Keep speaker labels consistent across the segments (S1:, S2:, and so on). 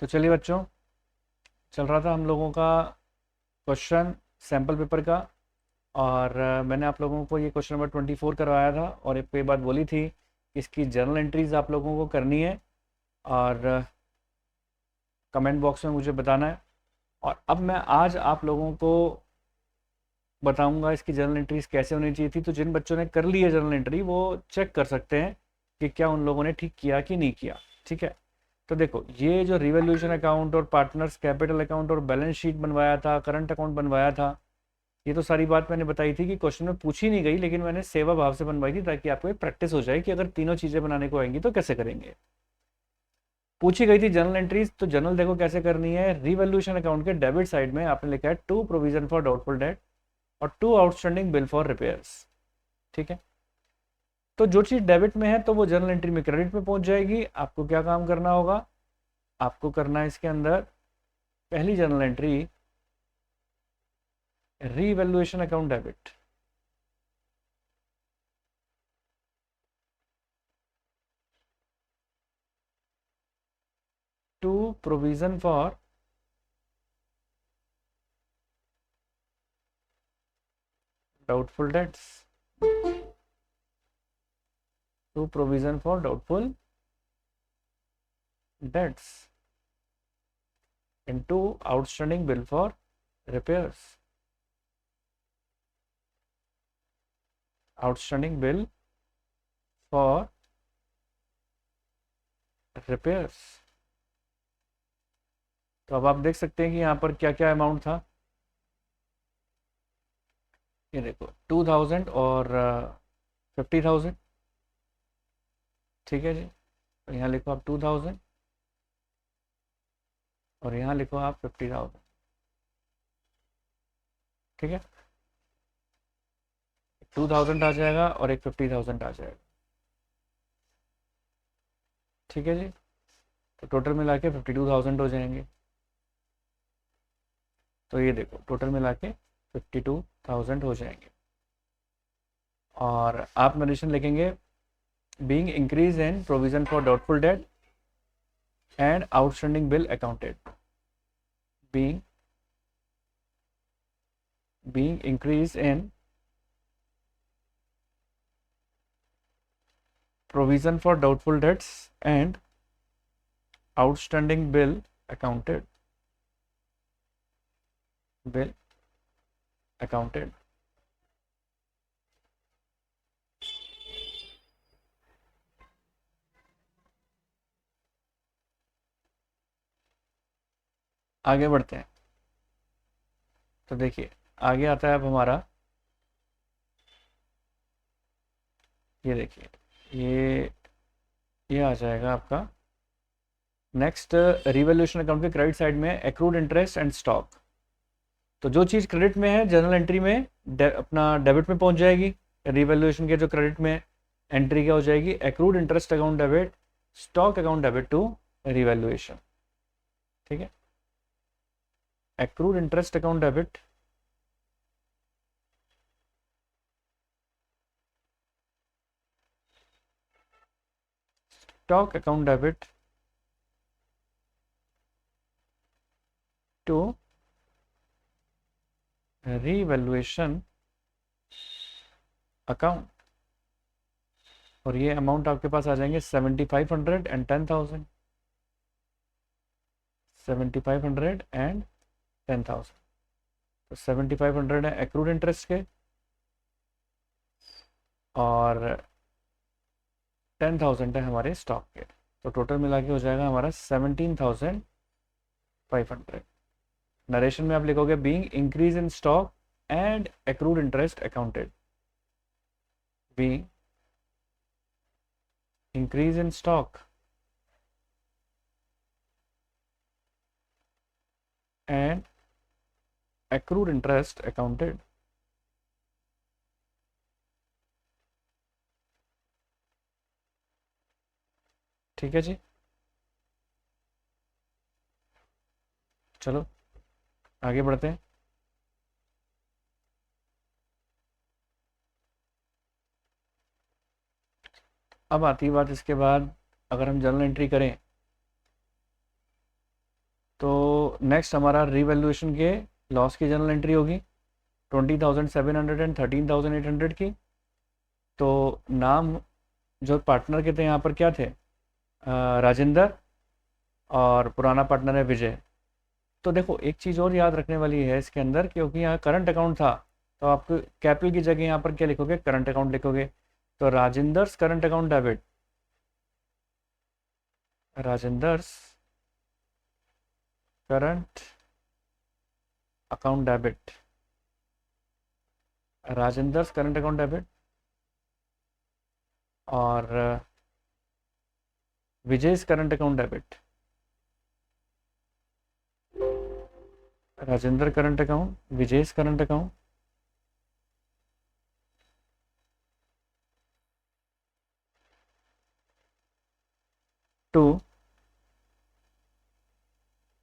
S1: तो चलिए बच्चों, चल रहा था हम लोगों का क्वेश्चन सैम्पल पेपर का। और मैंने आप लोगों को ये क्वेश्चन नंबर 24 करवाया था और एक पे बात बोली थी कि इसकी जर्नल एंट्रीज आप लोगों को करनी है और कमेंट बॉक्स में मुझे बताना है। और अब मैं आज आप लोगों को बताऊंगा इसकी जर्नल एंट्रीज कैसे होनी चाहिए थी। तो जिन बच्चों ने कर ली है जर्नल एंट्री वो चेक कर सकते हैं कि क्या उन लोगों ने ठीक किया कि नहीं किया। ठीक है, तो देखो ये जो रिवैल्यूएशन अकाउंट और पार्टनर्स कैपिटल अकाउंट और बैलेंस शीट बनवाया था, करंट अकाउंट बनवाया था, ये तो सारी बात मैंने बताई थी कि क्वेश्चन में पूछी नहीं गई, लेकिन मैंने सेवा भाव से बनवाई थी ताकि आपको एक प्रैक्टिस हो जाए कि अगर तीनों चीज़ें बनाने को आएंगी तो कैसे करेंगे। पूछी गई थी जनरल एंट्रीज, तो जनरल देखो कैसे करनी है। रिवैल्यूएशन अकाउंट के डेबिट साइड में आपने लिखा है to provision for doubtful debt और to outstanding bill for repairs. ठीक है, तो जो चीज़ डेबिट में है तो वो जनरल एंट्री में क्रेडिट में पहुंच जाएगी। आपको क्या काम करना होगा, आपको करना है इसके अंदर पहली general entry revaluation account debit. To provision for doubtful debts, to provision for doubtful debts into outstanding bill for repairs. Outstanding bill for repairs. तो अब आप देख सकते हैं कि यहाँ पर क्या क्या अमाउंट था। ये देखो 2000 और 50,000। ठीक है जी, तो यहाँ लिखो आप 2000 और यहाँ लिखो आप 50,000। ठीक है, 2000 आ जाएगा और एक 50,000 आ जाएगा। ठीक है जी, तो टोटल मिला के 52,000 हो जाएंगे। तो ये देखो टोटल मिला के 52,000 हो जाएंगे। और आप नरेशन लिखेंगे being increase in provision for doubtful date and outstanding bill accounted. Being increase in provision for doubtful debts and outstanding bill accounted, bill accounted। आगे बढ़ते हैं। तो देखिए आगे आता है अब हमारा, ये देखिए ये आ जाएगा आपका नेक्स्ट रिवैल्यूएशन अकाउंट के क्रेडिट साइड में एक्रूड इंटरेस्ट एंड स्टॉक। तो जो चीज़ क्रेडिट में है जनरल एंट्री में अपना डेबिट में पहुंच जाएगी। रिवैल्यूएशन के जो क्रेडिट में एंट्री क्या हो जाएगी, accrued interest account debit, stock account debit to revaluation. ठीक है, accrued interest account debit stock account debit to revaluation account. और ये अमाउंट आपके पास आ जाएंगे 7500 एंड 10,000। 7500 एंड 10,000। तो 7500 है एक्रूड इंटरेस्ट के और 10,000 है हमारे स्टॉक के। तो टोटल मिला के हो जाएगा हमारा 17,500। नरेशन में आप लिखोगे being increase in stock and accrued interest accounted. Being increase in stock and accrued interest accounted। ठीक है जी, चलो आगे बढ़ते हैं। अब आती है बात इसके बाद, अगर हम जर्नल एंट्री करें नेक्स्ट हमारा रीवैल्यूएशन के लॉस की जनरल एंट्री होगी 20,700 एंड 13,800 की। तो नाम जो पार्टनर के थे यहाँ पर क्या थे, राजेंद्र, और पुराना पार्टनर है विजय। तो देखो एक चीज़ और याद रखने वाली है इसके अंदर, क्योंकि यहाँ करंट अकाउंट था तो आप कैपिटल की जगह यहाँ पर क्या लिखोगे, करंट अकाउंट लिखोगे। तो Rajendra's current account debit, Rajendra's current account debit, Rajendra's current account debit, और Vijay's current account debit. Rajendra current account, Vijay's current account, to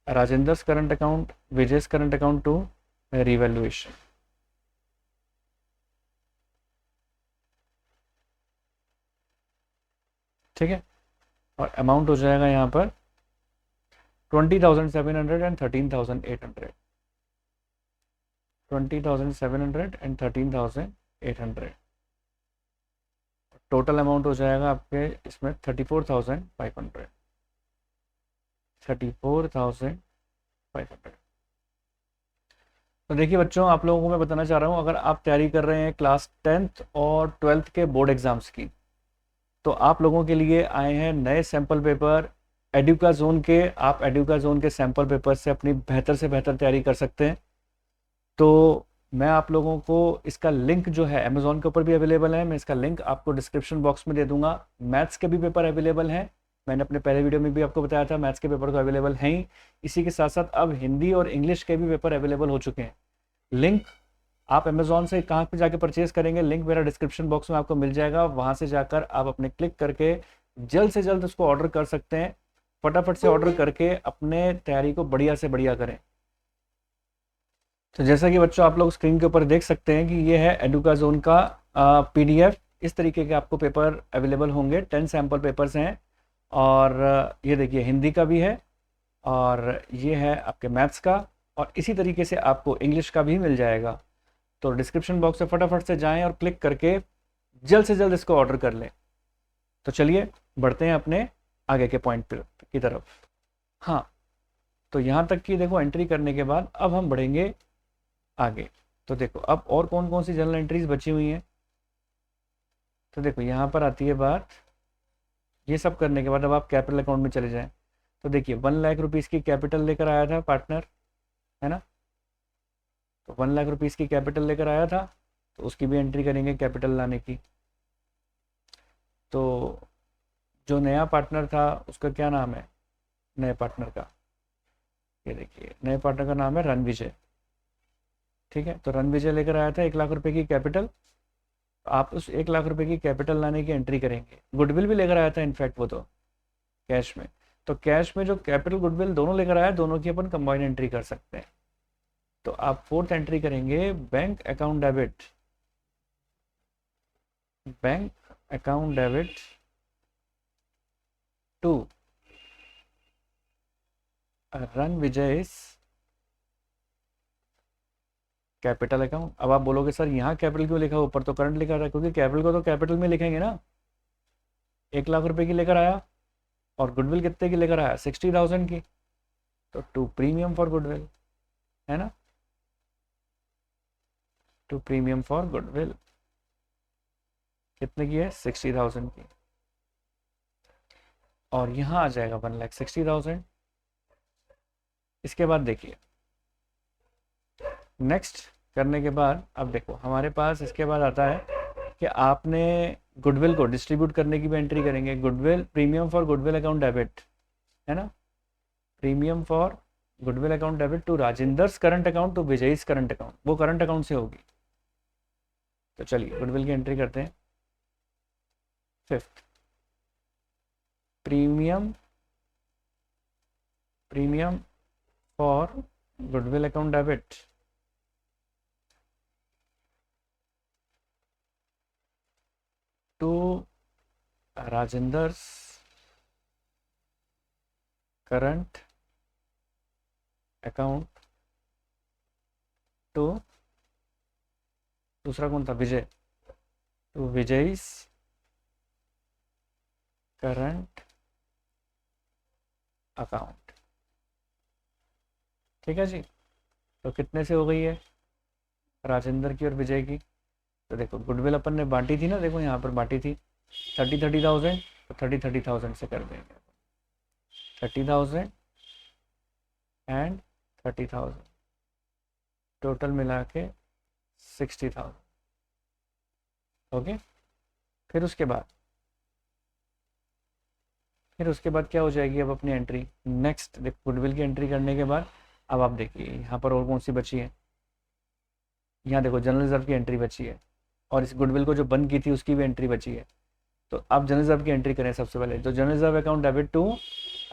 S1: Rajendra's current account, Vijay's current account to revaluation. ठीक है, और अमाउंट हो जाएगा यहाँ पर 20,700 एंड 13,800, 20,700 एंड 13,800। टोटल अमाउंट हो जाएगा आपके इसमें 34,500, 34,500। तो देखिए बच्चों, आप लोगों को मैं बताना चाह रहा हूँ, अगर आप तैयारी कर रहे हैं क्लास 10th और 12th के बोर्ड एग्जाम्स की, तो आप लोगों के लिए आए हैं नए सैम्पल पेपर एडुका जोन के। आप एडुका जोन के सैम्पल पेपर से अपनी बेहतर से बेहतर तैयारी कर सकते हैं। तो मैं आप लोगों को इसका लिंक जो है अमेज़ॉन के ऊपर भी अवेलेबल है, मैं इसका लिंक आपको डिस्क्रिप्शन बॉक्स में दे दूंगा। मैथ्स के भी पेपर अवेलेबल हैं, मैंने अपने पहले वीडियो में भी आपको बताया था, मैथ्स के पेपर तो अवेलेबल हैं ही। इसी के साथ साथ अब हिंदी और इंग्लिश के भी पेपर अवेलेबल हो चुके हैं। लिंक आप अमेज़ॉन से कहाँ पे जाके परचेज करेंगे, लिंक मेरा डिस्क्रिप्शन बॉक्स में आपको मिल जाएगा। वहाँ से जाकर आप अपने क्लिक करके जल्द से जल्द उसको ऑर्डर कर सकते हैं। फटाफट से ऑर्डर करके अपने तैयारी को बढ़िया से बढ़िया करें। तो जैसा कि बच्चों आप लोग स्क्रीन के ऊपर देख सकते हैं कि ये है एडुका जोन का PDF। इस तरीके के आपको पेपर अवेलेबल होंगे, 10 सैम्पल पेपर्स हैं। और ये देखिए हिंदी का भी है, और ये है आपके मैथ्स का, और इसी तरीके से आपको इंग्लिश का भी मिल जाएगा। तो डिस्क्रिप्शन बॉक्स से फटाफट से जाएं और क्लिक करके जल्द से जल्द इसको ऑर्डर कर लें। तो चलिए बढ़ते हैं अपने आगे के पॉइंट की तरफ। हाँ, तो यहाँ तक की देखो एंट्री करने के बाद अब हम बढ़ेंगे आगे। तो देखो अब और कौन कौन सी जर्नल एंट्रीज बची हुई हैं। तो देखो यहाँ पर आती है बात, ये सब करने के बाद अब आप कैपिटल अकाउंट में चले जाएं। तो देखिए 1 लाख रुपीज़ की कैपिटल लेकर आया था पार्टनर, है ना। तो 1 लाख रुपीज़ की कैपिटल लेकर आया था, तो उसकी भी एंट्री करेंगे कैपिटल लाने की। तो जो नया पार्टनर था उसका क्या नाम है, नए पार्टनर का, ये देखिए नए पार्टनर का नाम है रणविजय। ठीक है, तो रणविजय लेकर आया था 1 लाख रुपए की कैपिटल। आप उस 1 लाख रुपए की कैपिटल लाने की एंट्री करेंगे। गुडविल भी लेकर आया था इनफैक्ट वो तो कैश में। तो कैश में जो कैपिटल गुडविल दोनों लेकर आया, दोनों की अपन कंबाइन एंट्री कर सकते हैं। तो आप 4th एंट्री करेंगे bank account debit, bank account debit to Ranvijay capital account. अब आप बोलोगे सर यहाँ कैपिटल क्यों लिखा, ऊपर तो करंट लिखा था, क्योंकि कैपिटल को तो कैपिटल में लिखेंगे ना। 1 लाख रुपए की लेकर आया और गुडविल कितने की लेकर आया, 60,000 की। तो टू प्रीमियम फॉर गुडविल, है ना, टू प्रीमियम फॉर गुडविल कितने की है, 60,000 की। और यहाँ आ जाएगा 1,60,000। इसके बाद देखिए नेक्स्ट करने के बाद अब देखो हमारे पास इसके बाद आता है कि आपने गुडविल को डिस्ट्रीब्यूट करने की भी एंट्री करेंगे। Goodwill premium for goodwill account debit, है ना, premium for goodwill account debit to Rajendra's current account to Vijay's current account, वो करंट अकाउंट से होगी। तो चलिए गुडविल की एंट्री करते हैं। 5th premium for goodwill account debit to Rajendra's current account to, दूसरा कौन था, Vijay, to Vijay's current account. ठीक है जी। तो कितने से हो गई है, राजेंद्र की और विजय की। तो देखो गुडविल अपन ने बांटी थी ना, देखो यहाँ पर बांटी थी 30,000, तो 30,000 से कर देंगे 30,000 एंड 30,000, टोटल मिला के 60,000। ओके। फिर उसके बाद क्या हो जाएगी अब अपनी एंट्री। नेक्स्ट देखो गुडविल की एंट्री करने के बाद अब आप देखिए यहाँ पर और कौन सी बची है, यहाँ देखो जनरल रिजर्व की एंट्री बची है और इस गुडविल को जो बंद की थी उसकी भी एंट्री बची है। तो आप जनरल रिजर्व की एंट्री करें सबसे पहले। तो general reserve account debit to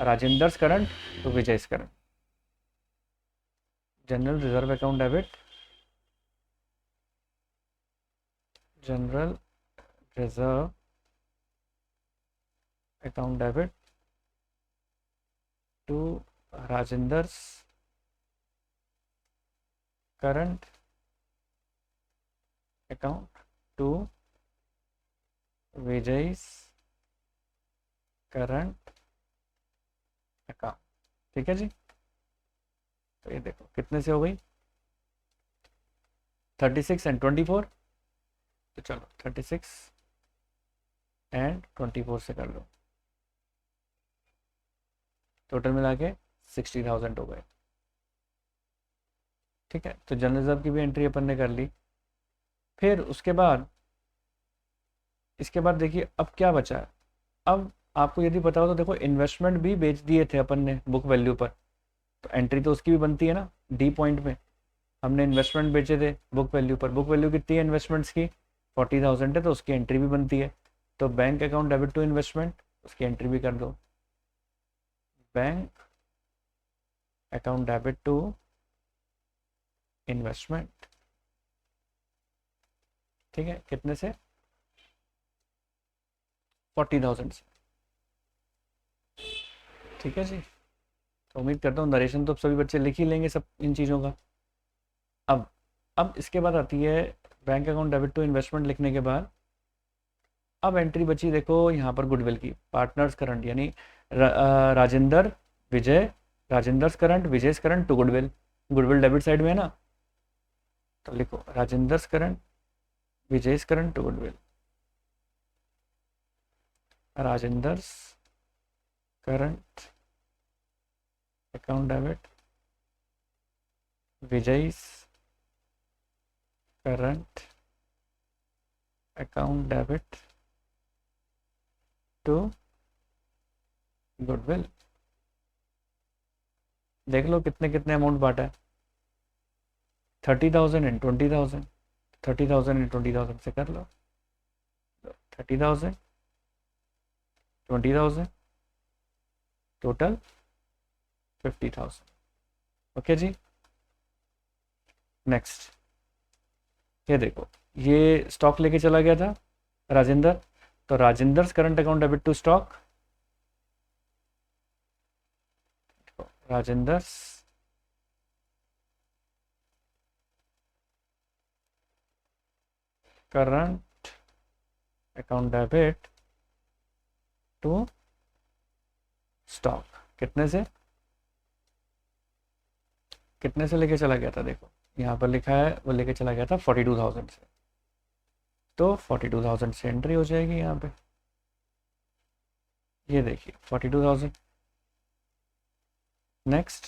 S1: Rajendra's current to Vijay's current. General reserve account debit, general reserve account debit to Rajendra's current account to Vijay's current account. ठीक है जी। तो ये देखो कितने से हो गई, 36 एंड 24। तो चलो 36 एंड 24 से कर लो, टोटल मिला के 60,000 हो गए। ठीक है। तो जनरल रिजर्व की भी एंट्री अपन ने कर ली। फिर उसके बाद इसके बाद देखिए अब क्या बचा है। अब आपको यदि पता हो तो देखो इन्वेस्टमेंट भी बेच दिए थे अपन ने बुक वैल्यू पर, तो एंट्री तो उसकी भी बनती है ना। डी पॉइंट में हमने इन्वेस्टमेंट बेचे थे बुक वैल्यू पर, बुक वैल्यू कितनी है इन्वेस्टमेंट्स की, 40,000 है, तो उसकी एंट्री भी बनती है। तो bank account debit to investment, उसकी एंट्री भी कर दो, bank account debit to investment. ठीक है। कितने से, 40,000 से। ठीक है जी। तो उम्मीद करता हूँ नरेशन तो सभी बच्चे लिख ही लेंगे सब इन चीज़ों का। अब इसके बाद आती है bank account debit to investment लिखने के बाद अब एंट्री बची देखो यहाँ पर गुडविल की, पार्टनर्स करंट यानी Rajendra Vijay, Rajendra's current Vijay's current to goodwill. Goodwill debit side में है ना, तो लिखो Rajendra's current Vijay's current to goodwill, Rajendra's current account debit Vijay's current account debit to goodwill. देख लो कितने कितने अमाउंट बांटा है, 30,000 एंड 20,000, 30,000 एंड 20,000 से कर लो, 30,000 20,000 टोटल 50,000। ओके जी। नेक्स्ट ये देखो ये स्टॉक लेके चला गया था राजेंद्र, तो Rajendra's current account debit to stock, Rajendra's current account debit to stock. कितने से लेके चला गया था, देखो यहाँ पर लिखा है वो लेके चला गया था 42,000 से, तो 42,000 से एंट्री हो जाएगी यहाँ पे। ये देखिए 42,000। नेक्स्ट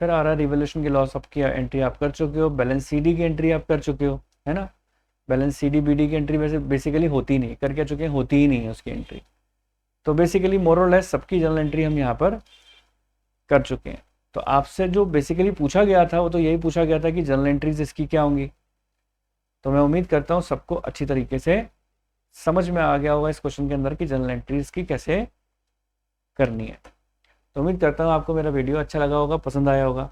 S1: फिर आ रहा है रिवोल्यूशन की लॉस, आपकी एंट्री आप कर चुके हो, बैलेंस सीडी की एंट्री आप कर चुके हो, है ना। बैलेंस सीडी बीडी की एंट्री वैसे बेसिकली होती नहीं, कर क्या चुके हैं, होती ही नहीं है उसकी एंट्री। तो बेसिकली मोर और लेस सबकी जनरल एंट्री हम यहाँ पर कर चुके हैं। तो आपसे जो बेसिकली पूछा गया था वो तो यही पूछा गया था कि जनरल एंट्रीज इसकी क्या होंगी। तो मैं उम्मीद करता हूँ सबको अच्छी तरीके से समझ में आ गया होगा इस क्वेश्चन के अंदर कि जनरल एंट्रीज की कैसे करनी है। तो उम्मीद करता हूँ आपको मेरा वीडियो अच्छा लगा होगा, पसंद आया होगा।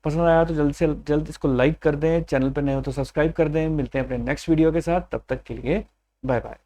S1: पसंद आया तो जल्द से जल्द इसको लाइक कर दें, चैनल पर नए हो तो सब्सक्राइब कर दें। मिलते हैं अपने नेक्स्ट वीडियो के साथ, तब तक के लिए बाय बाय।